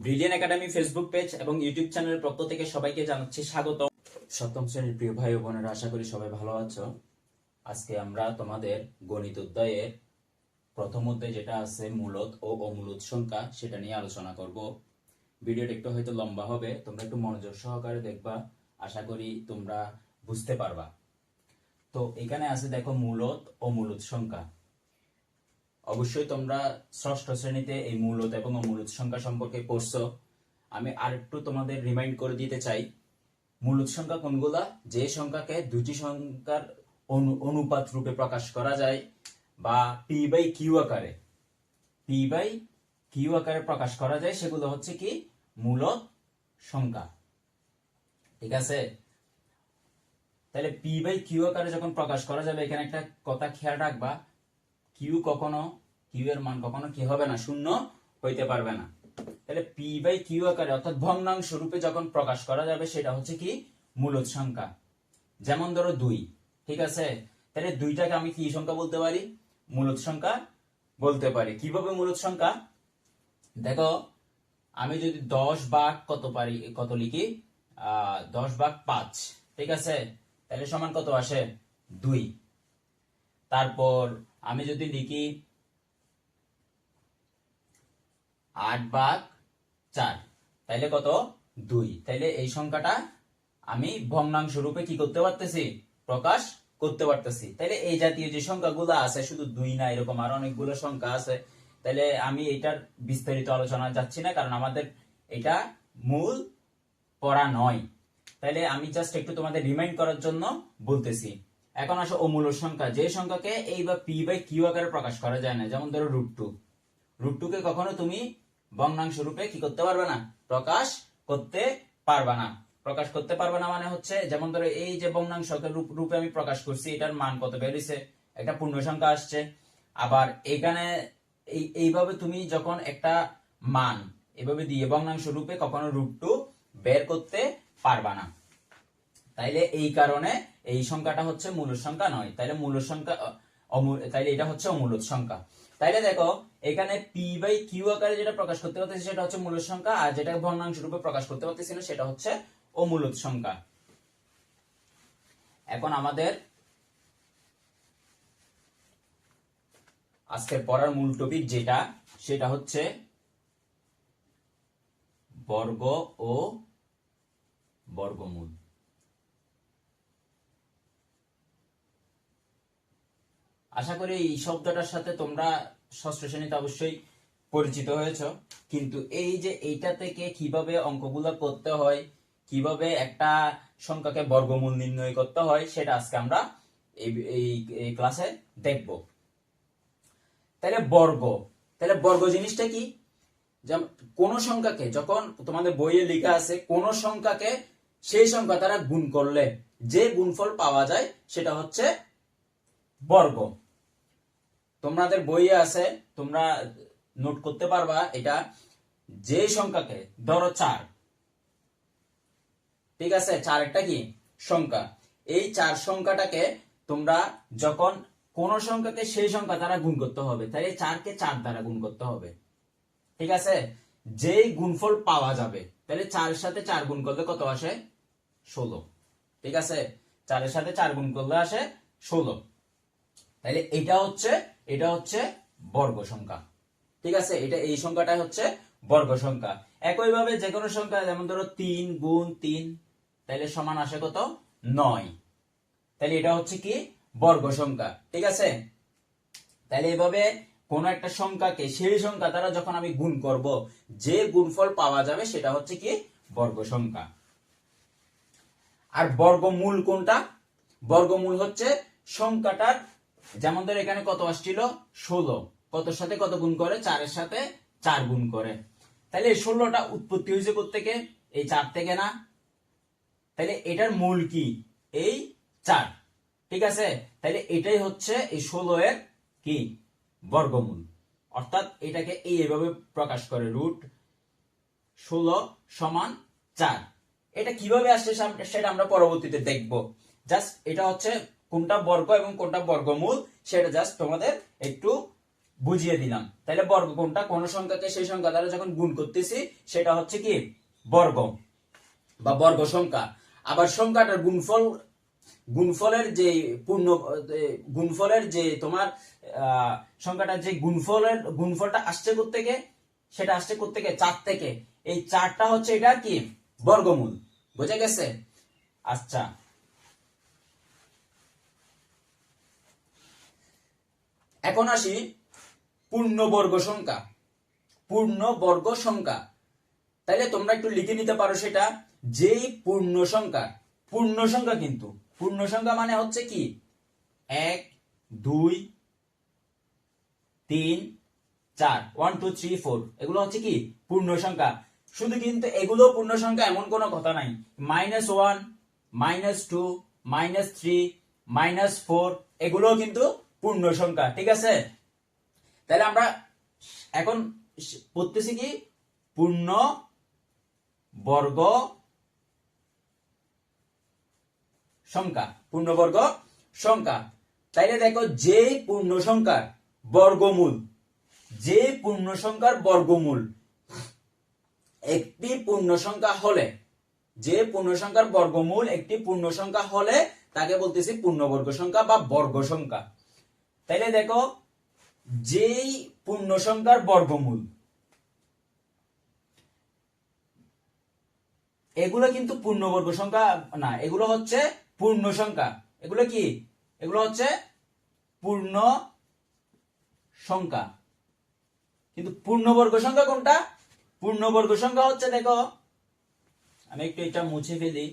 Brilliant academy Facebook page এবং YouTube চ্যানেলের পক্ষ থেকে সবাইকে জানাচ্ছি স্বাগত। সপ্তম শ্রেণীর প্রিয় ভাই ও বোনেরা, আশা করি সবাই ভালো আছো। আজকে আমরা তোমাদের গণিত অধ্যায়ের প্রথম অধ্যায় যেটা আছে মূলদ ও অমূলদ সংখ্যা, সেটা নিয়ে আলোচনা করব। ভিডিওটা একটু হয়তো লম্বা হবে, তোমরা একটু মনোযোগ সহকারে দেখবা, আশা করি তোমরা বুঝতে পারবা। তো এখানে আছে দেখো মূলদ ও অমূলদ সংখ্যা। অবশ্যই তোমরা ষষ্ঠ শ্রেণীতে এই মূলদ এবং অমূলদ সংখ্যা সম্পর্কে পড়ছো। আমি আরেকটু তোমাদের রিমাইন্ড করে দিতে চাই, মূলদ সংখ্যা কোনগুলা? যে সংখ্যাকে দুটি সংখ্যার অনুপাত রূপে প্রকাশ করা যায় বা পি বাই কিউ আকারে প্রকাশ করা যায়, সেগুলো হচ্ছে কি মূলদ সংখ্যা। ঠিক আছে, তাহলে পি বাই কিউ আকারে যখন প্রকাশ করা যাবে, এখানে একটা কথা খেয়াল রাখবা, কিউ এর মান কখনো কি হবে না, শূন্য হইতে পারবে না। তাহলে পি বাই কিউ আকারে অর্থাৎ ভগ্নাংশ রূপে যখন প্রকাশ করা যাবে, সেটা হচ্ছে কি মূলদ সংখ্যা। যেমন ধরো 2, ঠিক আছে, তাহলে 2টাকে আমি কি সংখ্যা বলতে পারি? মূলদ সংখ্যা বলতে পারি। কিভাবে মূলদ সংখ্যা? দেখো, আমি যদি 10 ভাগ কত লিখি, 10 ভাগ 5, ঠিক আছে, তাহলে সমান কত আসে? 2। তারপর আমি যদি লিখি 8 ভাগ 4, তাইলে কত? 2। তাইলে এই সংখ্যাটা আমি ভগ্নাংশ রূপে কি করতে পারতেছি? প্রকাশ করতে পারতেছি। তাইলে এই জাতীয় যে সংখ্যাগুলো আছে, শুধু 2 না, এরকম আরো অনেকগুলো সংখ্যা আছে। তাইলে আমি এটার বিস্তারিত আলোচনা যাচ্ছি না, কারণ আমাদের এটা মূল পড়া নয়। তাইলে আমি জাস্ট একটু তোমাদের রিমাইন্ড করার জন্য বলতেছি। এখন আসো অমূলদ সংখ্যা, যে সংখ্যাকে এই বা পি বাই কিউ আকারে প্রকাশ করা যায় না। যেমন ধরো √2 কে কখনো তুমি ভগ্নাংশ রূপে কি করতে পারবে না? প্রকাশ করতে পারবে না। প্রকাশ করতে পারবে না মানে হচ্ছে, যেমন ধরো এই যে ভগ্নাংশকে রূপে আমি প্রকাশ করছি, এটার মান কত বেরিয়েছে? একটা পূর্ণ সংখ্যা আসছে। আবার এখানে এইভাবে তুমি যখন একটা মান এভাবে দিয়ে ভগ্নাংশ রূপে কখনো √2 বের করতে পারবা না। তাইলে এই কারণে এই সংখ্যাটা হচ্ছে মূলদ সংখ্যা নয়। তাইলে মূলদ সংখ্যা তাইলে এটা হচ্ছে অমূলদ সংখ্যা। তাইলে দেখো, এখানে পি বাই কিউ আকারে যেটা প্রকাশ করতে পারতেছি সেটা হচ্ছে মূলদ সংখ্যা, আর যেটা ভগ্নাংশ রূপে প্রকাশ করতে পারতেছি না সেটা হচ্ছে অমূলদ সংখ্যা। এখন আমাদের আজকের পড়ার মূল টপিক যেটা, সেটা হচ্ছে বর্গ ও বর্গমূল। আশা করি এই শব্দটার সাথে তোমরা ষষ্ঠ শ্রেণীতে অবশ্যই পরিচিত হয়েছ, কিন্তু এই যে এইটা থেকে কিভাবে অঙ্কগুলো করতে হয়, কিভাবে একটা সংখ্যাকে বর্গমূল নির্ণয় করতে হয়, সেটা আজকে আমরা এই ক্লাসে দেখব। তাহলে বর্গ জিনিসটা কি? যেমন কোন সংখ্যাকে, যখন তোমাদের বইয়ে লেখা আছে কোন সংখ্যাকে সেই সংখ্যা দ্বারা গুণ করলে যে গুণফল পাওয়া যায়, সেটা হচ্ছে বর্গ। তোমাদের বইয়ে আছে, তোমরা নোট করতে পারবা এটা। যে সংখ্যাকে ধরো 4, ঠিক আছে, 4 একটা কি সংখ্যা, এই 4 সংখ্যাটাকে তোমরা যখন কোন সংখ্যাকে সেই সংখ্যা দ্বারা গুণ করতে হবে, তাহলে 4 কে 4 দ্বারা গুণ করতে হবে, ঠিক আছে, যেই গুণফল পাওয়া যাবে। তাহলে 4 এর সাথে 4 গুণ করলে কত আসে? 16, ঠিক আছে, 4 এর সাথে 4 গুণ করলে আসে 16। তাহলে এটা হচ্ছে বর্গ সংখ্যা, ঠিক আছে, এই সংখ্যাটা হচ্ছে বর্গ সংখ্যা। একইভাবে যে কোনো সংখ্যা, যেমন ধরো 3 গুণ 3, তাহলে সমান আসে কত? 9। তাহলে এটা হচ্ছে কি বর্গ সংখ্যা, ঠিক আছে। তাহলে এইভাবে কোন একটা সংখ্যাকে সেই সংখ্যা দ্বারা যখন আমি গুণ করব, যে গুণফল পাওয়া যাবে সেটা হচ্ছে কি বর্গ সংখ্যা। আর বর্গমূল কোনটা? বর্গমূল হচ্ছে সংখ্যাটার, যেমন ধর এখানে কত আসছিল? 16, কতর সাথে কত গুণ করে? 4 এর সাথে 4 গুণ করে। তাহলে এই 16টা উৎপত্তি হয়েছে কোত্থেকে? এই 4 থেকে না? তাহলে এটার মূল কি? এই 4, ঠিক আছে। তাহলে এটাই হচ্ছে এই 16 এর কি বর্গমূল। অর্থাৎ এটাকে এইভাবে প্রকাশ করে, √16 সমান 4। এটা কিভাবে আসছে সেটা আমরা পরবর্তীতে দেখব। জাস্ট এটা হচ্ছে কোনটা বর্গ এবং কোনটা বর্গমূল, সেটা জাস্ট তোমাদের একটু বুঝিয়ে দিলাম। তাহলে বর্গ কোনটা? কোন সংখ্যাকে সেই সংখ্যা দ্বারা যখন গুণ করতেছি সেটা হচ্ছে কি বর্গ বা বর্গ সংখ্যা। আবার সংখ্যাটার গুণফলের যে গুণফলের যে তোমার সংখ্যাটার যে গুণফলটা আসছে কোত্থেকে? সেটা আসছে কোত্থেকে? 4 থেকে। এই 4টা হচ্ছে এটা কি বর্গমূল। বুঝা গেছে? আচ্ছা, এখন আসি পূর্ণবর্গ সংখ্যা। পূর্ণবর্গ সংখ্যা, তাইলে তোমরা একটু লিখে নিতে পারো সেটা, যেই পূর্ণ সংখ্যা কিন্তু পূর্ণ সংখ্যা মানে হচ্ছে কি 1 2 3 4 1 2 3 4 এগুলো হচ্ছে কি পূর্ণ সংখ্যা। শুধু কিন্তু এগুলো পূর্ণ সংখ্যা এমন কোনো কথা নাই। -1 -2 -3 -4 এগুলো কিন্তু পূর্ণ সংখ্যা। ঠিক আছে? তাহলে আমরা এখন পড়তেছি কি পূর্ণ বর্গ সংখ্যা। পূর্ণবর্গ সংখ্যা। তাইলে দেখো যে পূর্ণ সংখ্যার বর্গমূল, যে পূর্ণ সংখ্যার বর্গমূল একটি পূর্ণ সংখ্যা হলে, যে পূর্ণ সংখ্যার বর্গমূল একটি পূর্ণ সংখ্যা হলে তাকে বলতেছি পূর্ণবর্গ সংখ্যা বা বর্গ সংখ্যা। তাইলে দেখো যেই পূর্ণ সংখ্যার বর্গমূল, এগুলো কিন্তু পূর্ণবর্গ সংখ্যা না, এগুলো হচ্ছে পূর্ণ সংখ্যা। এগুলো কি? এগুলো হচ্ছে পূর্ণ সংখ্যা। কিন্তু পূর্ণবর্গ সংখ্যা কোনটা? পূর্ণবর্গ সংখ্যা হচ্ছে, দেখো আমি একটু এটা মুছে ফেলি।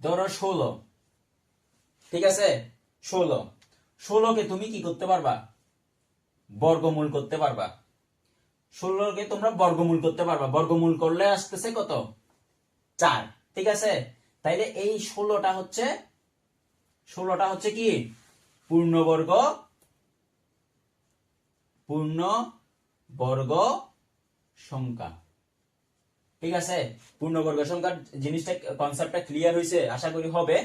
ধরো 16, ঠিক আছে? 16কে তুমি কি করতে পারবা? বর্গমূল করতে পারবা। 16কে তোমরা বর্গমূল করতে পারবা। বর্গমূল করলে আসতেছে কত? 4। ঠিক আছে? তাইলে এই 16টা হচ্ছে কি পূর্ণবর্গ সংখ্যা। ঠিক আছে? পূর্ণবর্গ সংখ্যার জিনিসটা, কনসেপ্টটা ক্লিয়ার হয়েছে? আশা করি হবে।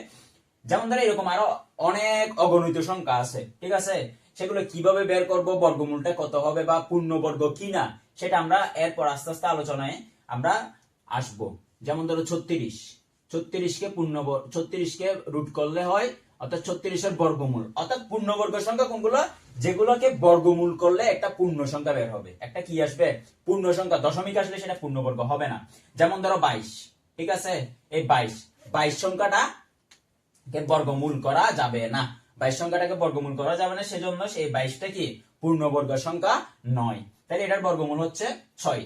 যেমন ধরো এরকম আরো অনেক অগণিত সংখ্যা আছে। ঠিক আছে? সেগুলো কিভাবে বের করব, বর্গমূলটা কত হবে বা পূর্ণবর্গ কিনা, সেটা আমরা এরপর আস্তে আস্তে আলোচনায় আমরা আসব। যেমন ধরো 36কে রুট করলে হয়, অর্থাৎ 36 এর বর্গমূল। অর্থাৎ পূর্ণবর্গ সংখ্যা কোনগুলো? যেগুলোকে বর্গমূল করলে একটা পূর্ণ সংখ্যা বের হবে। একটা কি আসবে? পূর্ণ সংখ্যা। দশমিক আসলে সেটা পূর্ণবর্গ হবে না। যেমন ধরো 22। ঠিক আছে? এই 22 সংখ্যাটা বর্গমূল করা যাবে না। 22 সংখ্যাটাকে বর্গমূল করা যাবে না, সেজন্য সেই 22টা কি পূর্ণবর্গ সংখ্যা নয়। তাইলে এটার বর্গমূল হচ্ছে 6।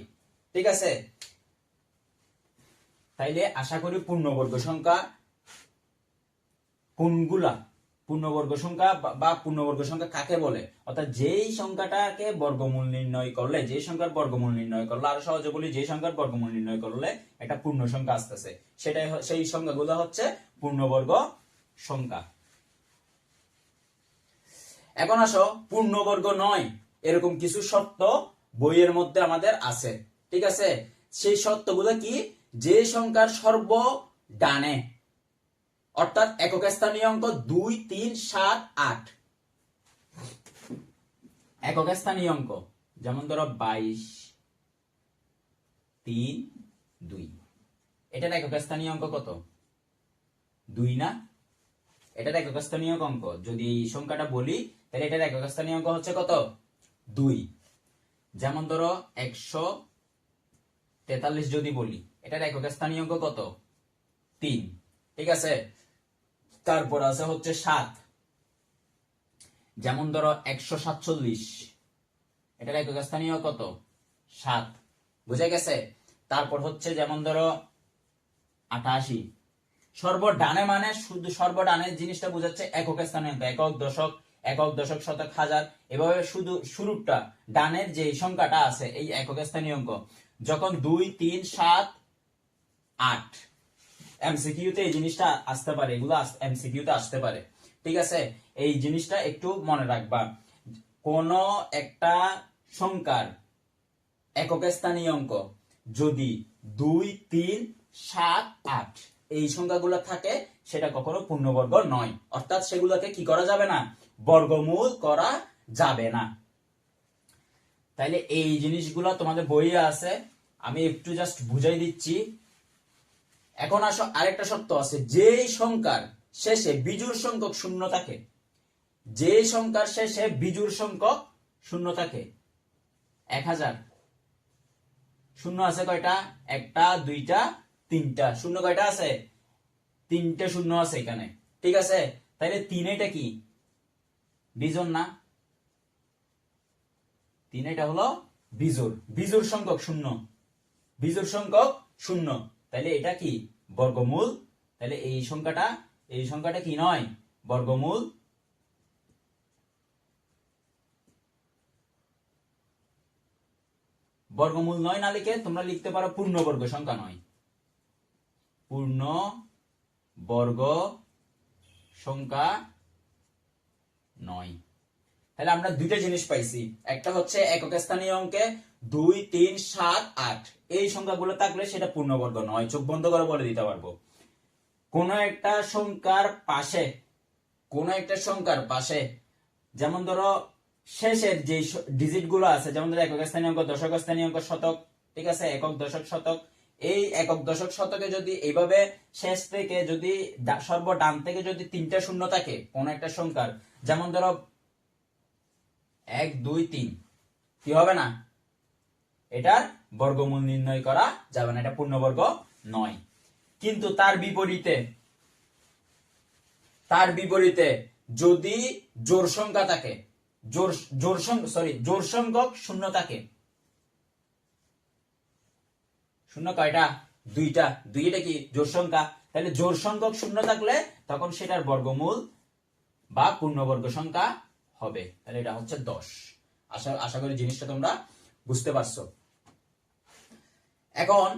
ঠিক আছে? তাইলে আশা করি পূর্ণবর্গ সংখ্যা কোনগুলা, পূর্ণবর্গ সংখ্যা বা পূর্ণবর্গ সংখ্যা কাকে বলে, অর্থাৎ যেই সংখ্যাটাকে বর্গমূল নির্ণয় করলে, যে সংখ্যার বর্গমূল নির্ণয় করলে, আরো সহজে বলি যে সংখ্যার বর্গমূল নির্ণয় করলে একটা পূর্ণ সংখ্যা আসতেছে, সেটাই সেই সংখ্যাগুলো হচ্ছে পূর্ণবর্গ সংখ্যা। এখন আসো পূর্ণবর্গ নয় এরকম কিছু শর্ত বইয়ের মধ্যে আমাদের আছে। ঠিক আছে? সেই শর্তগুলো কি? যে সংখ্যার সর্ব ডানে, অর্থাৎ একক স্থানীয় অঙ্ক 2 3 7 8, একক স্থানীয় অঙ্ক যেমন ধরো 22 3 2, এটার একক স্থানীয় অঙ্ক কত? 2 না? এটার একক স্থানীয় অঙ্ক যদি এই সংখ্যাটা বলি, তাহলে এটার একক স্থানীয় অঙ্ক হচ্ছে কত? 2। যেমন ধরো 143 যদি বলি, এটার একক স্থানীয় অঙ্ক কত? 3। ঠিক আছে? তারপর আছে হচ্ছে 7। যেমন ধরো 147, এটার একক স্থানীয় কত? 7। বুঝা গেছে? তারপর হচ্ছে যেমন ধরো 88। সর্বডানে মানে শুধু সর্বডানের জিনিসটা বোঝাচ্ছে একক স্থানীয় অঙ্ক, একক দশক শতক হাজার, এভাবে শুধু শুরুটা ডানের যে সংখ্যাটা আছে এই একক স্থানীয় অঙ্ক। যখন 2 3 7 8 এমসিকিউতে এই জিনিসটা আসতে পারে, এগুলো এমসিকিউতে আসতে পারে। ঠিক আছে? এই জিনিসটা একটু মনে রাখবা। কোন একটা সংখ্যার একক স্থানীয় অঙ্ক যদি 2 3 7 8 এই সংখ্যাগুলো থাকে, সেটা কখনো পূর্ণবর্গ নয়। অর্থাৎ সেগুলোকে কি করা যাবে না? বর্গমূল করা যাবে না। তাইলে এই জিনিসগুলো তোমাদের বইয়ে আছে, আমি একটু জাস্ট বুঝাই দিচ্ছি। এখন আসো আরেকটা শর্ত আছে, যেই সংখ্যার শেষে বিজোড় সংখ্যক শূন্য থাকে, যে সংখ্যার শেষে বিজোড় সংখ্যক শূন্য থাকে, 1000 শূন্য আছে কয়টা? একটা, দুইটা, তিনটা। শূন্য কয়টা আছে? তিনটে শূন্য আছে এখানে, ঠিক আছে? তাইলে 3 এটা কি বিজোড় না? 3 এটা হলো বিজোড়, বিজোড় সংখ্যক শূন্য, বিজোড় সংখ্যক শূন্য। তাইলে এটা কি? বর্গমূল। তাহলে এই সংখ্যাটা কি নয়? বর্গমূল। বর্গমূল নয় না লিখে তোমরা লিখতে পারো পূর্ণবর্গ সংখ্যা নয়, পূর্ণবর্গ সংখ্যা নয়। তাহলে আমরা দুইটা জিনিস পাইছি, একটা হচ্ছে একক স্থানীয় অঙ্কে 2, 3, 7, 8 এই সংখ্যাগুলো থাকলে সেটা পূর্ণবর্গ নয়। চোখ বন্ধ করে বলে দিতে পারবো। কোন একটা সংখ্যার পাশে যেমন ধরো শেষের যে ডিজিট গুলো আছে, যেমন ধরো একক স্থানীয় অঙ্ক, দশক স্থানীয় অঙ্ক, শতক, ঠিক আছে? একক, দশক, শতক। এই একক, দশক, শতকে যদি এইভাবে শেষ থেকে যদি সর্ব ডান থেকে যদি 3টা শূন্য থাকে কোন একটা সংখ্যার, যেমন ধরো 1, 2, 3, কি হবে না? এটার বর্গমূল নির্ণয় করা যাবে না, এটা পূর্ণবর্গ নয়। কিন্তু তার বিপরীতে যদি জোড় সংখ্যা থাকে, জোড় সংখ্যক শূন্য থাকে, শূন্য কয়টা? 2টা, 2 এটা কি জোড় সংখ্যা। তাহলে জোড় সংখ্যক শূন্য থাকলে তখন সেটার বর্গমূল বা পূর্ণবর্গ সংখ্যা হবে। তাহলে এটা হচ্ছে 10। আশা করি জিনিসটা তোমরা বুঝতে পারছো। এখন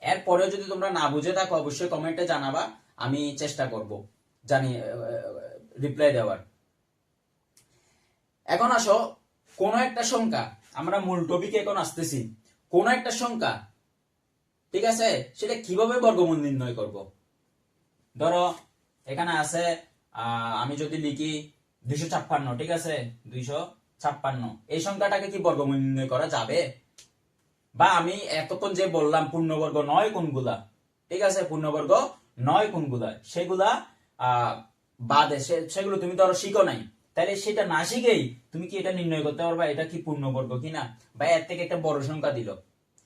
এরপরেও যদি তোমরা না বুঝে থাকো অবশ্যই কমেন্টে জানাবা, আমি চেষ্টা করব রিপ্লাই দেওয়ার। এখন আসো কোন একটা সংখ্যা, আমরা মূল টপিকে এখন আসতেছি। কোন একটা সংখ্যা, ঠিক আছে, সেটা কিভাবে বর্গমূল নির্ণয় করব? ধরো এখানে আছে আমি যদি লিখি 256, ঠিক আছে? 256, এই সংখ্যাটাকে কি বর্গমূল নির্ণয় করা যাবে? বা আমি এতক্ষণ যে বললাম পূর্ণবর্গ নয় কোনগুলা, ঠিক আছে? পূর্ণবর্গ নয় কোনগুলা, সেগুলা বাদে সেগুলো তুমি ধরো শিখো নাই, তাহলে সেটা না শিখেই তুমি কি এটা নির্ণয় করতে পারবা এটা কি পূর্ণবর্গ কিনা? বা এর থেকে একটা বড় সংখ্যা দিল,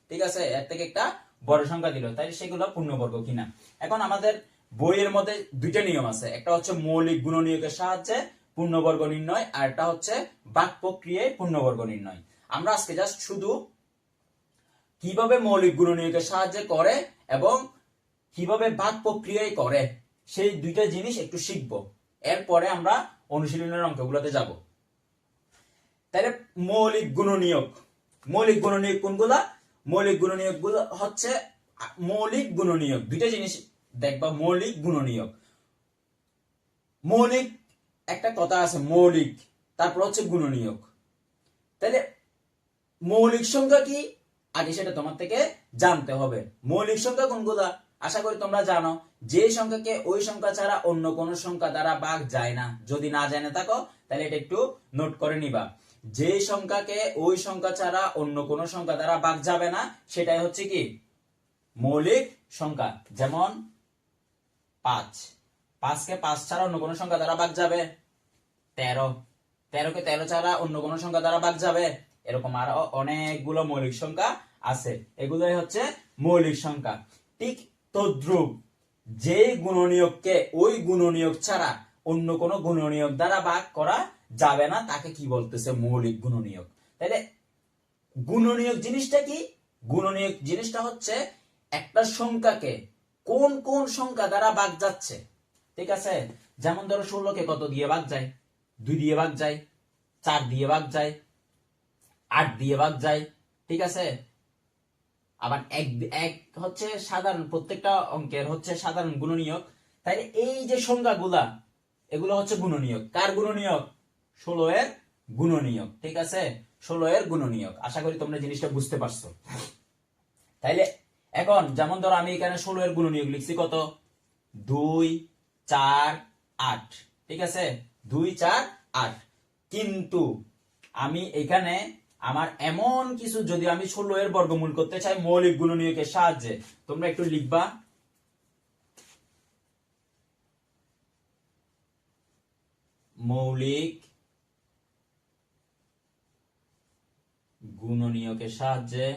ঠিক আছে, এর থেকে একটা বড় সংখ্যা দিল, তাহলে সেগুলো পূর্ণবর্গ কিনা? এখন আমাদের বইয়ের মধ্যে দুইটা নিয়ম আছে, একটা হচ্ছে মৌলিক গুণনীয়কের সাহায্যে পূর্ণবর্গ নির্ণয়, আর একটা হচ্ছে বাক প্রক্রিয়ায় পূর্ণবর্গ নির্ণয়। আমরা আজকে জাস্ট শুধু কিভাবে মৌলিক গুণনীয়কের সাহায্যে করে এবং কিভাবে বাক প্রক্রিয়ায় করে সেই দুইটা জিনিস একটু শিখবো, এরপরে আমরা অনুশীলনের অঙ্কগুলোতে যাব। তাহলে মৌলিক গুণনীয়ক কোনগুলা? মৌলিক গুণনীয়ক গুলো হচ্ছে দুইটা জিনিস দেখবা। মৌলিক একটা কথা আছে, মৌলিক, তারপর হচ্ছে গুণনীয়ক। তাহলে মৌলিক সংখ্যা কি আগে সেটা তোমার থেকে জানতে হবে। মৌলিক সংখ্যা কোনগুলা? আশা করি তোমরা জানো, যে সংখ্যাকে ওই সংখ্যা ছাড়া অন্য কোন সংখ্যা দ্বারা ভাগ যায় না। যদি না জেনে থাকো তাহলে এটা একটু নোট করে নিবা। যে সংখ্যাকে ওই সংখ্যা ছাড়া অন্য কোন সংখ্যা দ্বারা ভাগ যাবে না সেটাই হচ্ছে কি মৌলিক সংখ্যা। যেমন 5 কে 5 ছাড়া অন্য কোন সংখ্যা দ্বারা ভাগ যাবে? 13 কে 13 ছাড়া অন্য কোন সংখ্যা দ্বারা ভাগ যাবে? এরকম আরো অনেকগুলো মৌলিক সংখ্যা আছে, এগুলোই হচ্ছে মৌলিক সংখ্যা। ঠিক তদ্রূপ যে গুণনীয়ককে ওই গুণনীয়ক ছাড়া অন্য কোন গুণনীয়ক দ্বারা ভাগ করা যাবে না তাকে কি বলতেছে? মৌলিক গুণনীয়ক। তাহলে গুণনীয়ক জিনিসটা কি? গুণনীয়ক জিনিসটা হচ্ছে একটা সংখ্যাকে কোন কোন সংখ্যা দ্বারা ভাগ যাচ্ছে, ঠিক আছে? যেমন ধরো 16 কে কত দিয়ে ভাগ যায়? 2 দিয়ে ভাগ যায়, 4 দিয়ে ভাগ যায়, 8 দিয়ে ভাগ যায়, ঠিক আছে? আবার এক হচ্ছে সাধারণ, প্রত্যেকটা অঙ্কের হচ্ছে সাধারণ গুণনীয়ক। তাইলে এই যে সংখ্যাগুলা এগুলো হচ্ছে গুণনীয়ক। কার গুণনীয়ক? 16 এর গুণনীয়ক, ঠিক আছে? 16 এর গুণনীয়ক। আশা করি তোমরা জিনিসটা বুঝতে পারছো। তাইলে এখন যেমন ধরো আমি এখানে 16 এর গুণনীয়ক লিখছি কত, 2 4 8, ঠিক আছে, 2 4 8। কিন্তু আমি এখানে আমার এমন কিছু, যদি আমি 16 এর বর্গমূল করতে চাই মৌলিক গুণনীয়কের সাহায্যে, তোমরা একটু লিখবা মৌলিক গুণনীয়কের সাহায্যে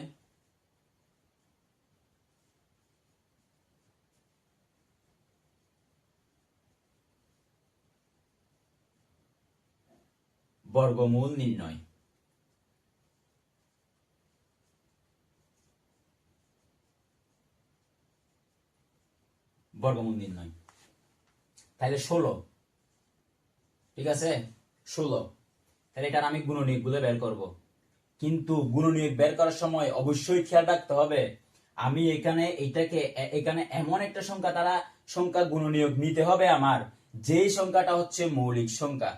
বর্গমূল নির্ণয়। বর্গমূল নির্ণয়, তাহলে 16, ঠিক আছে, 16। তাহলে এটার আমি গুণনীয়ক গুলো বের করব, কিন্তু গুণনীয়ক বের করার সময় অবশ্যই খেয়াল রাখতে হবে আমি এখানে এখানে এমন একটা সংখ্যা সংখ্যা গুণনীয়ক নিতে হবে আমার, যেই সংখ্যাটা হচ্ছে মৌলিক সংখ্যা।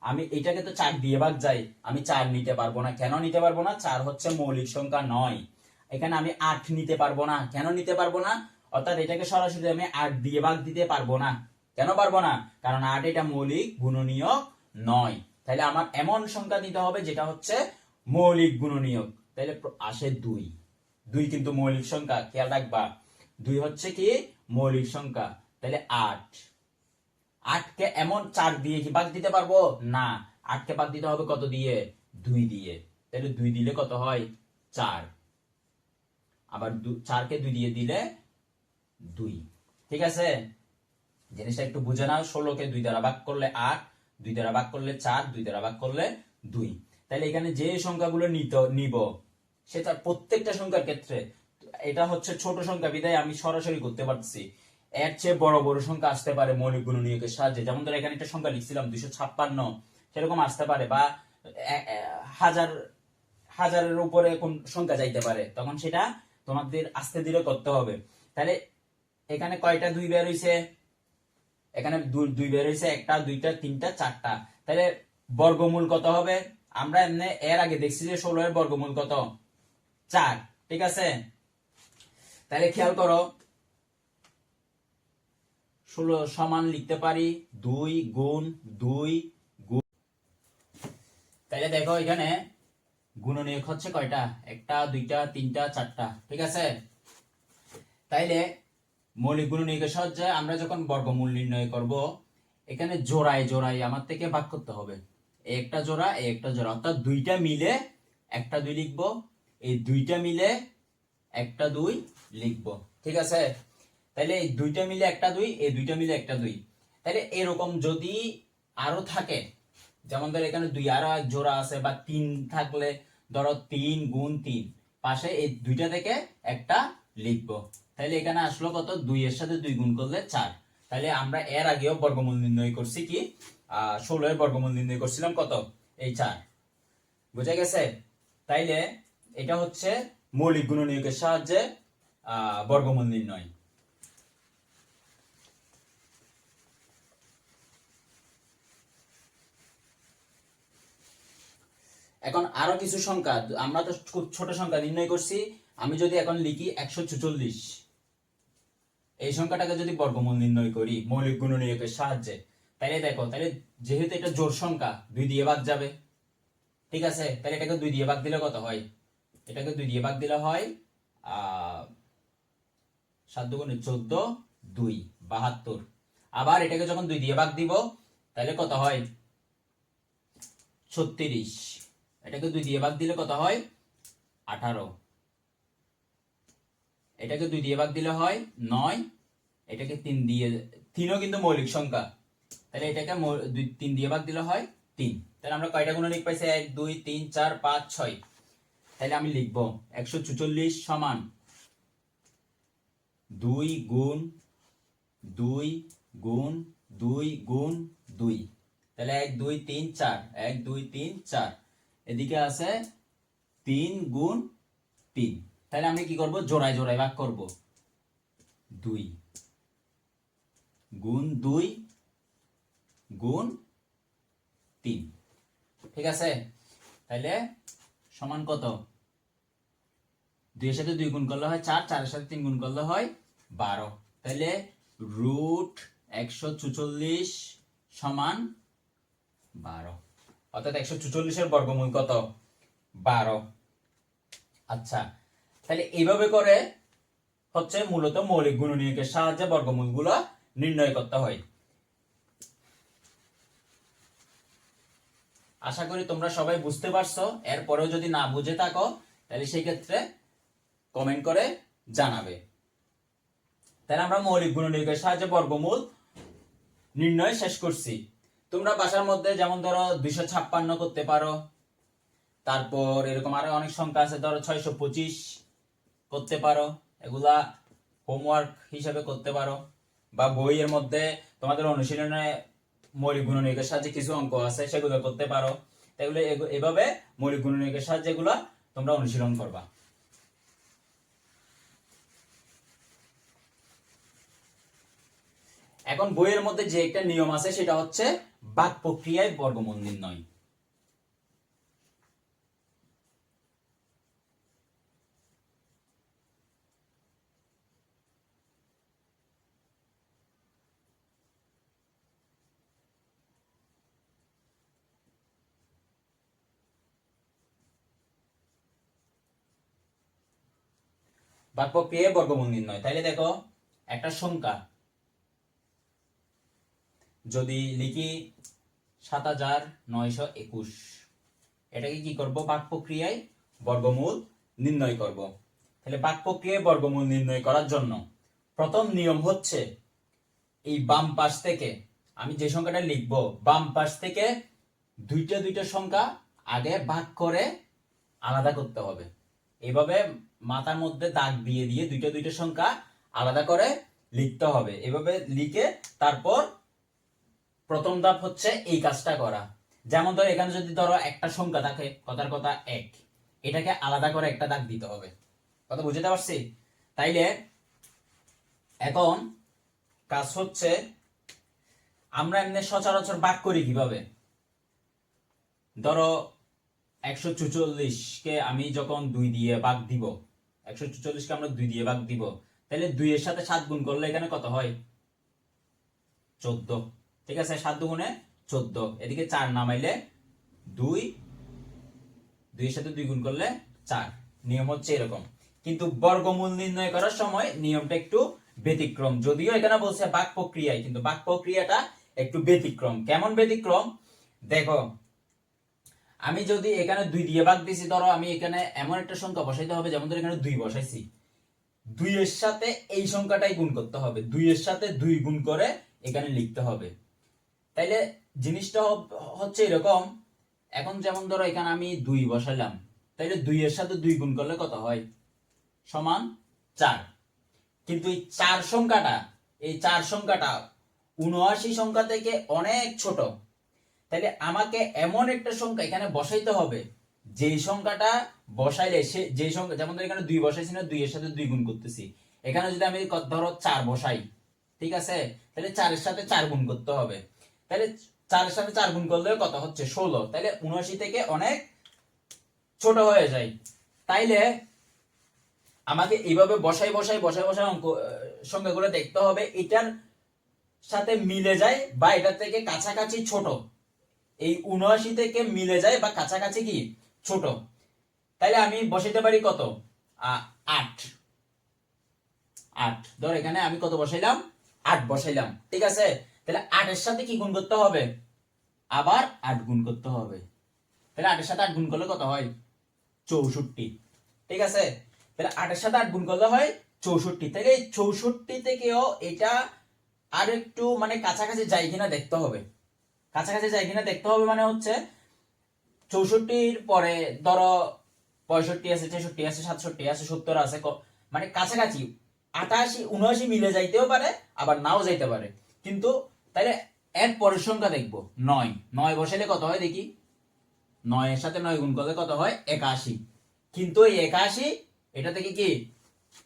আমি এটাকে তো 4 দিয়ে ভাগ যাই, আমি 4 নিতে পারবো না। কেন নিতে পারবো না? 4 হচ্ছে মৌলিক সংখ্যা নয়। এখানে আমি 8 নিতে পারবো না। কেন নিতে পারবো না? অর্থাৎ এটাকে সরাসরি আমি 8 দিয়ে ভাগ দিতে পারবো না। কেন পারবো না? কারণ 8 এটা মৌলিক গুণনীয়ক নয়। তাহলে আমার এমন সংখ্যা নিতে হবে যেটা হচ্ছে মৌলিক গুণনীয়ক। তাহলে আসে 2। 2 কিন্তু মৌলিক সংখ্যা, খেয়াল রাখবা। 2 হচ্ছে কি মৌলিক সংখ্যা। তাহলে 8। 8 কে এমন 4 দিয়ে কি ভাগ দিতে পারবো না। 8 কে ভাগ দিতে হবে কত দিয়ে? 2 দিয়ে। তাহলে 2 দিলে কত হয়? 4। আবার 4 কে 2 দিয়ে দিলে 2। ঠিক আছে, জিনিসটা একটু বুঝে নাও। 16 কে 2 দ্বারা ভাগ করলে 8, 2 দ্বারা ভাগ করলে 4, 2 দ্বারা ভাগ করলে 2। তাহলে এখানে যে সংখ্যাগুলো নিব সেটা প্রত্যেকটা সংখ্যার ক্ষেত্রে, এটা হচ্ছে ছোট সংখ্যা বিধায় আমি সরাসরি করতে পারছি। এর চেয়ে বড় বড় সংখ্যা আসতে পারে মৌলিক গুণনীয়কের সাহায্যে। যেমন ধরো এখানে একটা সংখ্যা লিখছিলাম 256, সেরকম আসতে পারে, বা হাজারের উপরে কোন সংখ্যা যাইতে পারে, তখন সেটা তোমাদের আস্তে ধীরে করতে হবে। তাহলে এখানে কয়টা 2 বের হইছে? এখানে 2 বের হইছে, 1টা 2টা 3টা 4টা। তাহলে বর্গমূল কত হবে? আমরা এমনি এর আগে দেখছি যে 16 এর বর্গমূল কত? 4, ঠিক আছে। তাহলে খেয়াল করো, 16 সমান লিখতে পারি 2 গুণ 2 গুণ। তাহলে দেখো এখানে গুণনীয়ক হচ্ছে কয়টা? 1টা 2টা 3টা 4টা, ঠিক আছে। তাইলে মৌলিক গুণনীয়কের সাহায্যে আমরা যখন বর্গমূল নির্ণয় করব, এখানে জোড়ায় জোড়ায় আমার থেকে ভাগ করতে হবে। একটা জোড়া একটা জোড়া, অর্থাৎ 2টা মিলে একটা 2 লিখবো, এই 2টা মিলে একটা 2 লিখবো, ঠিক আছে। তাহলে এই 2টা মিলে একটা 2, এই 2টা মিলে একটা 2। তাহলে এরকম যদি আরো থাকে, যেমন ধর এখানে 2 আরো এক জোড়া আছে, বা 3 থাকলে ধরো 3 গুণ 3, পাশে এই 2টা থেকে একটা লিখবো। তাহলে এখানে আসলো কত? 2 এর সাথে 2 গুণ করলে 4। তাহলে আমরা এর আগেও বর্গমূল নির্ণয় করছি কি, 16 এর বর্গমূল নির্ণয় করছিলাম কত? এই 4। বুঝা গেছে? তাইলে এটা হচ্ছে মৌলিক গুণনীয়কের সাহায্যে বর্গমূল নির্ণয়। এখন আরো কিছু সংখ্যা, আমরা তো খুব ছোট সংখ্যা নির্ণয় করছি। আমি যদি এখন লিখি 144, এই সংখ্যাটাকে যদি বর্গমূল নির্ণয় করি মৌলিক গুণনীয়কের সাহায্যে, তাহলে দেখো, তাহলে যেহেতু এটা জোড় সংখ্যা 2 দিয়ে ভাগ যাবে, ঠিক আছে। তাহলে এটাকে 2 দিয়ে ভাগ দিলে কত হয়? এটাকে 2 দিয়ে ভাগ দিলে হয় 7 দুগুণে 14, 2 72। আবার এটাকে যখন 2 দিয়ে ভাগ দিব তাহলে কত হয়? 36। এটাকে 2 দিয়ে ভাগ দিলে কত হয়? 18। এটাকে 2 দিয়ে ভাগ দিলে হয় 9। এটাকে 3 দিয়ে, 3ও কিন্তু মৌলিক সংখ্যা, তাহলে এটাকে 3 দিয়ে ভাগ দিলে হয় 3। তাহলে আমরা কয়টা গুণনীয়ক পাইছি? 1 2 3 4 5 6। তাহলে আমি লিখবো 144 সমান 2 গুণ 2 গুণ 2 গুণ 2। তাহলে 1 2 3 4, 1 2 3 4। এদিকে আছে 3 গুণ 3। তাহলে আমি কি করব? জোড়ায় জোড়ায় ভাগ করব। 2 গুণ 2 গুণ 3, ঠিক আছে। তাহলে সমান কত? 2 এর সাথে 2 গুণ করলে হয় 4, 4 এর সাথে 3 গুণ করলে হয় 12। তাহলে রুট 144 সমান 12, অর্থাৎ 144 এর বর্গমূল কত? 12। আচ্ছা, তাহলে এইভাবে করে হচ্ছে মূলত মৌলিক গুণনীয়কের সাহায্যে বর্গমূলগুলো নির্ণয় করতে হয়। আশা করি তোমরা সবাই বুঝতে পারছো। এরপরেও যদি না বুঝে থাকো তাহলে সেই ক্ষেত্রে কমেন্ট করে জানাবে। তাহলে আমরা মৌলিক গুণনীয়কের সাহায্যে বর্গমূল নির্ণয় শেষ করছি। তোমরা বাসার মধ্যে যেমন ধরো 256 করতে পারো, তারপর এরকম আরো অনেক সংখ্যা আছে, ধরো 625 করতে পারো। এগুলা হোমওয়ার্ক হিসেবে করতে পারো, বা বইয়ের মধ্যে তোমাদের অনুশীলনে মৌলিক গুণনীয়কের সাহায্যে কিছু অঙ্ক আছে সেগুলো করতে পারো। এগুলো এভাবে মৌলিক গুণনীয়কের সাহায্যে এগুলো তোমরা অনুশীলন করবা। এখন বইয়ের মধ্যে যে একটা নিয়ম আছে সেটা হচ্ছে বাক প্রক্রিয়ায় বর্গমূল নির্ণয়। বাক প্রক্রিয়ায় বর্গমূল নির্ণয়। তাইলে দেখো, একটা সংখ্যা যদি লিখি 7921, এটাকে কি করব? বাক প্রক্রিয়ায় বর্গমূল নির্ণয় করব। তাহলে বাক প্রক্রিয়ায় বর্গমূল নির্ণয় করার জন্য প্রথম নিয়ম হচ্ছে এই বাম পাশ থেকে আমি যে সংখ্যাটা লিখব, বাম পাশ থেকে দুইটা দুইটা সংখ্যা আগে ভাগ করে আলাদা করতে হবে। এভাবে মাথার মধ্যে দাগ দিয়ে দিয়ে দুইটা দুইটা সংখ্যা আলাদা করে লিখতে হবে। এভাবে লিখে তারপর প্রথম ধাপ হচ্ছে এই কাজটা করা। যেমন ধরো এখানে যদি ধরো একটা সংখ্যা থাকে, কথার কথা 1, এটাকে আলাদা করে একটা দাগ দিতে হবে। কথা বুঝতে পারছি? তাইলে এখন কাজ হচ্ছে, আমরা এমনি সচরাচর ভাগ করি কিভাবে? ধরো 144 কে আমি যখন 2 দিয়ে ভাগ দিব, 144 কে আমরা 2 দিয়ে ভাগ দিব, তাহলে 2 এর সাথে 7 গুণ করলে এখানে কত হয়? 14। ঠিক আছে, 7 দুগুণে 14, এদিকে 4 নামাইলে 2, 2 এর সাথে 2 গুণ করলে 4। নিয়ম হচ্ছে এরকম। কিন্তু বর্গমূল নির্ণয় করার সময় নিয়মটা একটু ব্যতিক্রম। যদিও এখানে বলছে ভাগ প্রক্রিয়ায়, কিন্তু ভাগ প্রক্রিয়াটা একটু ব্যতিক্রম। কেমন ব্যতিক্রম? দেখো, আমি যদি এখানে 2 দিয়ে ভাগ দিছি, ধরো আমি এখানে এমন একটা সংখ্যা বসাইতে হবে, যেমন ধরো এখানে 2 বসাইছি, 2 এর সাথে এই সংখ্যাটাই গুণ করতে হবে, 2 এর সাথে 2 গুণ করে এখানে লিখতে হবে। তাইলে জিনিসটা হচ্ছে এরকম। এখন যেমন ধরো এখানে আমি 2 বসাইলাম, তাইলে 2 এর সাথে 2 গুণ করলে কত হয়? সমান 4। কিন্তু এই 4 সংখ্যাটা, এই 4 সংখ্যাটা 79 সংখ্যা থেকে অনেক ছোট। তাহলে আমাকে এমন একটা সংখ্যা এখানে বসাইতে হবে, যেই সংখ্যাটা বসাইলে সে যেই সংখ্যা, যেমন ধরো এখানে 2 বসাইছি না, 2 এর সাথে 2 গুণ করতেছি। এখানে যদি আমি ধরো 4 বসাই, ঠিক আছে, তাহলে 4 এর সাথে 4 গুণ করতে হবে। তাহলে 4 এর সাথে 4 গুণ করলে কত হচ্ছে? 16। তাহলে 79 থেকে অনেক ছোট হয়ে যায়। তাইলে আমাকে এইভাবে বসাই বসাই বসাই বসাই অঙ্ক সংখ্যাগুলো দেখতে হবে এটার সাথে মিলে যায় বা এটা থেকে কাছাকাছি ছোট। এই 79 থেকে মিলে যায় বা কাছাকাছি কি ছোট। তাইলে আমি বসাইতে পারি কত? 8। ধর এখানে আমি কত বসাইলাম? 8 বসাইলাম। ঠিক আছে, তাহলে 8 এর সাথে কি গুণ করতে হবে? আবার 8 গুণ করতে হবে। তাহলে 8 এর সাথে 8 গুণ করলে কত হয়? 64। ঠিক আছে, তাহলে 8 এর সাথে 8 গুণ করলে হয় 64। তাহলে এই 64 থেকেও এটা আর একটু মানে কাছাকাছি যায় কিনা দেখতে হবে। কাছাকাছি যায় কিনা দেখতে হবে মানে হচ্ছে 64-র পরে ধরো 65 আছে, 63 আছে, 67 আছে, 70 আছে, মানে কাছাকাছি 88 79 মিলে যাইতেও পারে, আবার নাও যাইতে পারে। কিন্তু তাহলে এর পরের সংখ্যা দেখবো 9। 9 বসাইলে কত হয় দেখি? 9 এর সাথে 9 গুণ করলে কত হয়? 81। কিন্তু এই 81 এটা থেকে কি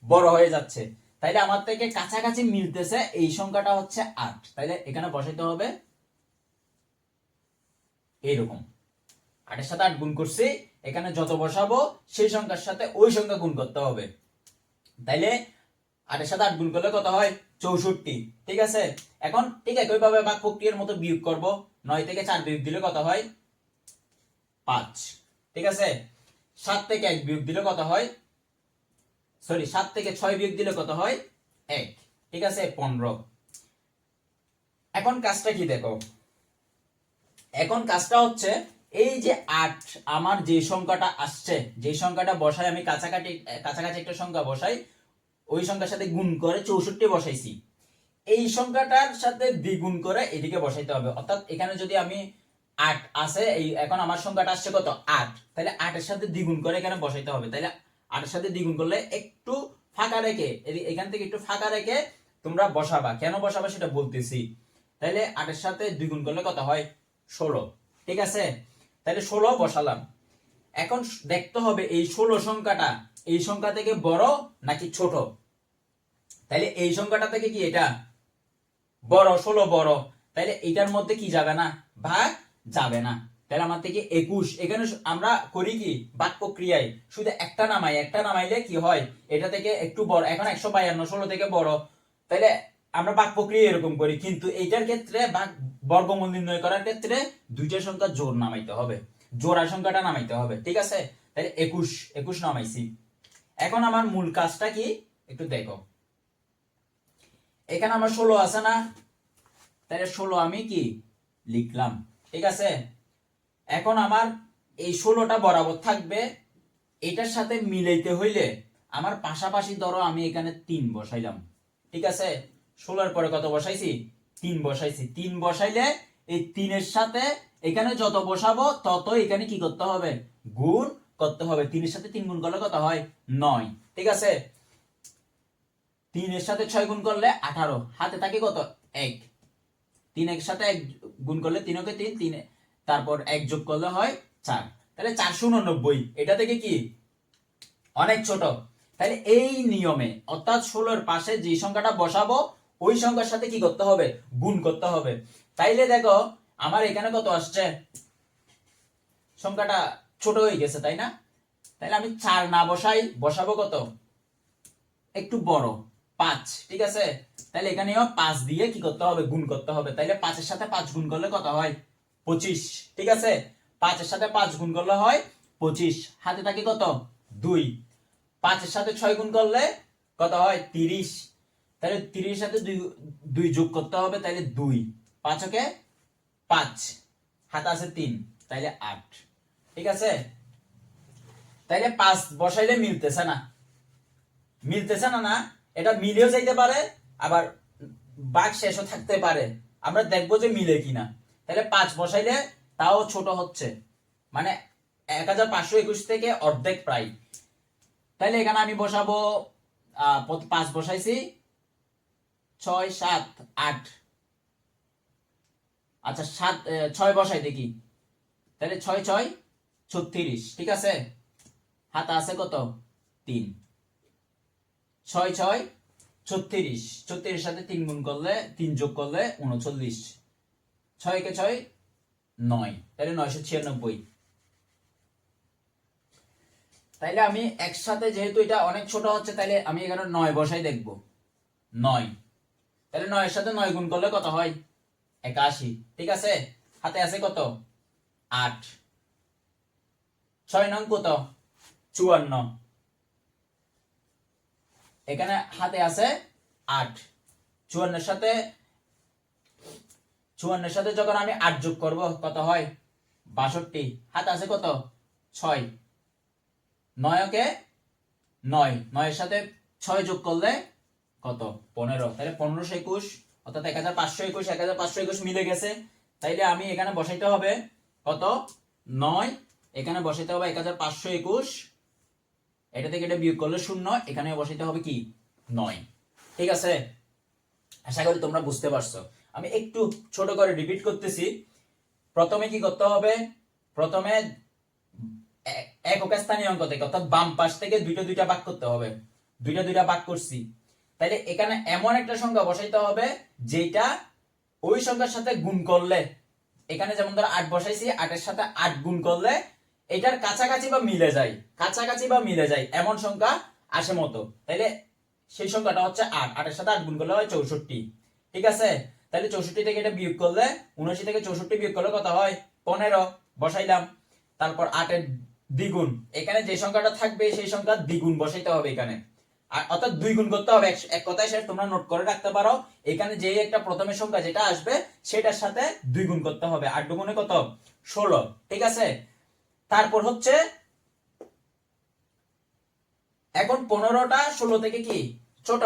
বড় হয়ে যাচ্ছে। তাইলে আমার থেকে কাছাকাছি মিলতেছে এই সংখ্যাটা হচ্ছে 8। তাইলে এখানে বসাইতে হবে এইরকম। 8 এর সাথে 8 গুণ করছি, এখানে যত বসাবো সেই সংখ্যার সাথে ওই সংখ্যা গুণ করতে হবে। তাইলে 8 এর সাথে 8 গুণ করলে কত হয় 64। ঠিক আছে, এখন ঠিক একইভাবে ভাগ প্রক্রিয়ার মতো বিয়োগ করব। 9 থেকে 4 বিয়োগ দিলে কত হয় 5। ঠিক আছে, 7 থেকে 1 বিয়োগ দিলে কত হয়, সরি 7 থেকে 6 বিয়োগ দিলে কত হয় 1। ঠিক আছে, 15। এখন কাজটা কি দেখো, এখন কাজটা হচ্ছে এই যে 8 আমার যে সংখ্যাটা আসছে, যে সংখ্যাটা বসাই আমি কাছাকাছি একটা সংখ্যা বসাই, ওই সংখ্যার সাথে গুণ করে 64 বসাইছি, এই সংখ্যাটার সাথে দ্বিগুণ করে এদিকে বসাইতে হবে। অর্থাৎ এখানে যদি আমি 8 আছে, এই এখন আমার সংখ্যাটা আসছে কত 8, তাহলে 8 এর সাথে দ্বিগুণ করে এখানে বসাইতে হবে। তাহলে 8 এর সাথে দ্বিগুণ করলে একটু ফাঁকা রেখে, এখান থেকে একটু ফাঁকা রেখে তোমরা বসাবা। কেন বসাবা সেটা বলতেছি। তাহলে 8 এর সাথে দ্বিগুণ করলে কত হয় 16। ঠিক আছে, তাহলে 16 বসালাম। এখন দেখতে হবে এই 16 সংখ্যাটা এই সংখ্যা থেকে বড় নাকি ছোট। তাহলে এই সংখ্যাটা থেকে কি এটা বড়, 16 বড়, তাহলে এটার মধ্যে কি যাবে না, ভাগ যাবে না। তাহলে আমার থেকে 21। এখানে আমরা করি কি ভাগ প্রক্রিয়ায় শুধু একটা নামাই, একটা নামাইলে কি হয় এটা থেকে একটু বড়, এখন 152 16 থেকে বড়, তাহলে আমরা ভাগ প্রক্রিয়া এরকম করি। কিন্তু এইটার ক্ষেত্রে ভাগ বর্গমূল নির্ণয় করার ক্ষেত্রে দুইটা সংখ্যা জোড় নামাইতে হবে, জোড়া সংখ্যাটা নামাইতে হবে। ঠিক আছে, তাহলে 21 নামাইছি। এখন আমার মূল কাজটা কি একটু দেখো, এখানে আমার 16 আছে না, তাহলে 16 আমি কি লিখলাম। ঠিক আছে, এখন আমার এই 16টা বরাবর থাকবে, এটার সাথে মিলাইতে হইলে আমার পাশাপাশি ধরো আমি এখানে 3 বসাইলাম। ঠিক আছে, 16 এর পরে কত বসাইছি 3 বসাইছি। 3 বসাইলে এই 3 এর সাথে এখানে যত বসাবো তত এখানে কি করতে হবে গুণ করতে হবে। 3 এর সাথে 3 গুণ করলে কত হয় 9। ঠিক আছে, 3 এর সাথে 6 গুণ করলে 18, হাতে থাকে কত 1। 3 এর সাথে 1 গুণ করলে 3 কে 3, 3 তারপর 1 যোগ করলে হয় 4, তাহলে 489। এটা থেকে কি অনেক ছোট। তাহলে এই নিয়মে অর্থাৎ 16 এর পাশে যে সংখ্যাটা বসাবো ওই সংখ্যার সাথে কি করতে হবে গুণ করতে হবে। তাইলে দেখো আমার এখানে কত আসছে, সংখ্যাটা ছোট হয়ে গেছে তাই না। তাহলে আমি 4 না বসাই, বসাবো কত একটু বড় 5। ঠিক আছে, তাহলে এখানেও 5 দিয়ে কি করতে হবে গুণ করতে হবে। তাহলে 5 এর সাথে 5 গুণ করলে কত হয় 25। ঠিক আছে, 5 এর সাথে 5 গুণ করলে হয় 25, হাতে থাকে কত 2। 5 এর সাথে 6 গুণ করলে কত হয় 30, তাহলে 30 এর সাথে 2 যোগ করতে হবে, তাহলে 2 5 কে 5, হাতে আছে 3, তাহলে 8। ঠিক আছে, তাইলে 5 বসাইলে মিলতেছে না, মিলতেছে না না, এটা মিলেও যাইতে পারে আবার ভাগ শেষও থাকতে পারে, আমরা দেখবো যে মিলে কিনা। তাহলে 5 বসাইলে তাও ছোট হচ্ছে, মানে 1521 থেকে অর্ধেক প্রায়। তাহলে এখানে আমি বসাবো 5 বসাইছি 6 7 8, আচ্ছা 6 বসাই দেখি, তাহলে 6 6 36। ঠিক আছে, হাতে আছে কত 3, 6 6 36, 36 এর সাথে 3 গুণ করলে 3 যোগ করলে 39, 6 কে 6 9, তাহলে 996। তাইলে আমি একসাথে যেহেতু এটা অনেক ছোট হচ্ছে তাহলে আমি এখানে 9 বসাই দেখব 9, তাহলে 9 এর সাথে 9 গুণ করলে কত হয় 81। ঠিক আছে, হাতে আছে কত 8, 6 নং কত 54, এখানে হাতে আছে 8। 54 এর সাথে যখন আমি 8 যোগ করব কত হয় 62, হাতে আছে কত 6। 9 কে 9, 9 এর সাথে 6 যোগ করলে কত 15, তাহলে 1521 অর্থাৎ 1521 1521 মিলে গেছে। তাইলে আমি এখানে বসাইতে হবে কত 9, এখানে বসাইতে হবে 1521, এটা থেকে এটা বিয়োগ করলে 0, এখানে বসাইতে হবে কি 9। ঠিক আছে, আশা করি তোমরা বুঝতে পারছো। আমি একটু ছোট করে রিপিট করতেছি। প্রথমে কি করতে হবে, প্রথমে একক স্থানীয় অঙ্ক থেকে অর্থাৎ বাম পাশ থেকে দুইটা দুইটা ভাগ করতে হবে, দুইটা দুইটা ভাগ করছি। তাইলে এখানে এমন একটা সংখ্যা বসাইতে হবে যেটা ওই সংখ্যার সাথে গুণ করলে, এখানে যেমন ধরো 8 বসাইছি, 8 এর সাথে 8 গুণ করলে এটার কাছাকাছি বা মিলে যায় এমন সংখ্যা আসে মতো, তাইলে সেই সংখ্যাটা হচ্ছে 8। 8 এর সাথে 8 গুণ করলে হয় 64। ঠিক আছে, তাহলে 64 থেকে এটা বিয়োগ করলে 79 থেকে 64 বিয়োগ করলে কত হয় 15 বসাইলাম। তারপর 8 এর দ্বিগুণ, এখানে যে সংখ্যাটা থাকবে সেই সংখ্যার দ্বিগুণ বসাইতে হবে এখানে, অর্থাৎ 2 গুণ করতে হবে। এক কথায় শেষ, তোমরা নোট করে রাখতে পারো, এখানে যে একটা প্রথমে সংখ্যা যেটা আসবে সেটার সাথে 2 গুণ করতে হবে। 8 দুগুণে কত 16। ঠিক আছে, তারপর হচ্ছে এখন 15টা 16 থেকে কি ছোট,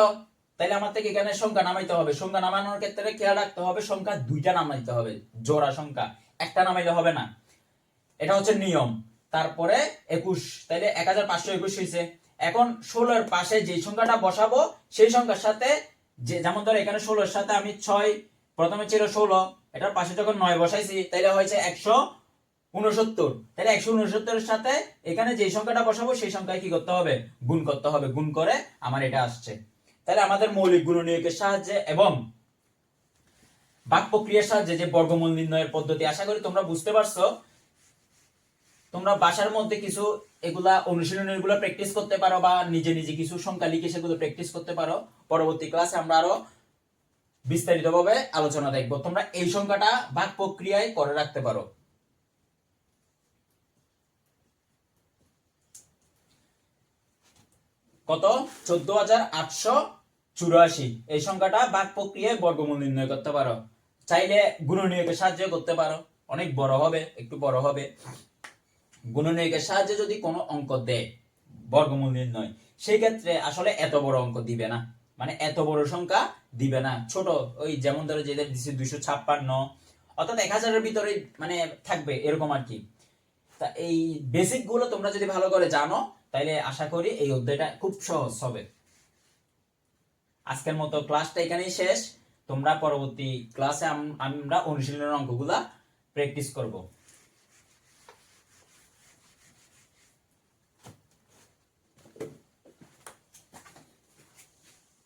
তাইলে আমার থেকে এখানে সংখ্যা নামাইতে হবে। সংখ্যা নামানোর ক্ষেত্রে খেয়াল রাখতে হবে সংখ্যা দুইটা নামাইতে হবে, জোড়া সংখ্যা, একটা নামাইলে হবে না, এটা হচ্ছে নিয়ম। তারপরে 21, তাইলে 1521 হয়েছে। এখন 16 এর পাশে যে সংখ্যাটা বসাবো সেই সংখ্যার সাথে, যে যেমন ধরো এখানে 16 এর সাথে আমি 6, প্রথমে ছিল 16, এটার পাশে যখন 9 বসাইছি তাইলে হয়েছে 169। তাহলে 169 এর সাথে এখানে যে সংখ্যাটা বসাবো সেই সংখ্যায় কি করতে হবে গুণ করতে হবে, গুণ করে আমার এটা আসছে। তাহলে আমাদের মৌলিক গুণনীয়কের সাহায্যে এবং ভাগ প্রক্রিয়ার সাহায্যে যে বর্গমূল নির্ণয়ের পদ্ধতি, আশা করি তোমরা বুঝতে পারছো। তোমরা বাসার মধ্যে কিছু এগুলা অনুশীলনের গুলো প্র্যাকটিস করতে পারো, বা নিজে নিজে কিছু সংখ্যা লিখে সেগুলো প্র্যাকটিস করতে পারো। পরবর্তী ক্লাসে আমরা আরো বিস্তারিতভাবে আলোচনা দেখব। তোমরা এই সংখ্যাটা ভাগ প্রক্রিয়ায় করে রাখতে পারো। কত 14884, এই সংখ্যাটা ভাগ প্রক্রিয়ায় বর্গমূল নির্ণয় করতে পারো। চাইলে গুণনীয়কের সাহায্যে করতে পারো, অনেক বড় হবে, একটু বড় হবে। গুণনীয়কের সাহায্যে যদি কোনো অঙ্ক দেয় বর্গমূল নির্ণয়, সেই ক্ষেত্রে আসলে এত বড় অঙ্ক দিবে না, মানে এত বড় সংখ্যা দিবে না, ছোট ওই যেমন ধরো যেদের দিচ্ছে 256, অর্থাৎ 1000-এর ভিতরে মানে থাকবে এরকম আর কি। তা এই বেসিক গুলো তোমরা যদি ভালো করে জানো তাইলে আশা করি এই অধ্যায়টা খুব সহজ হবে। আজকের মতো ক্লাসটা এখানেই শেষ। তোমরা পরবর্তী ক্লাসে আমরা অনুশীলনের অঙ্কগুলা প্র্যাকটিস করব।